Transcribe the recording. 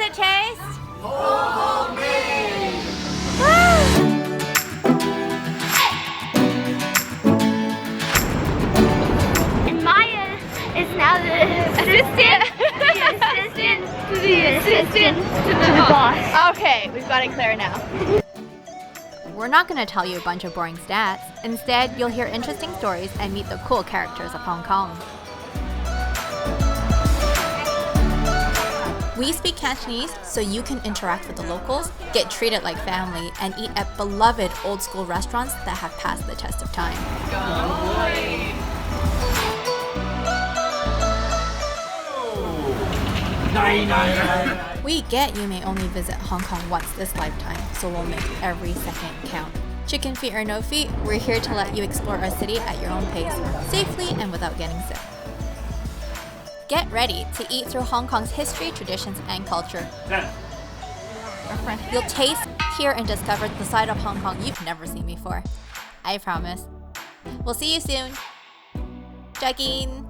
it taste? Homemade! And Maya is now the assistant to the boss. Okay, we've got it clear now. We're not going to tell you a bunch of boring stats. Instead, you'll hear interesting stories and meet the cool characters of Hong Kong. We speak Cantonese so you can interact with the locals, get treated like family, and eat at beloved old-school restaurants that have passed the test of time. We get you may only visit Hong Kong once this lifetime, so we'll make every second count. Chicken feet or no feet, we're here to let you explore our city at your own pace, safely and without getting sick. Get ready to eat through Hong Kong's history, traditions, and culture. You'll taste, hear, and discover the side of Hong Kong you've never seen before. I promise. We'll see you soon. Checking.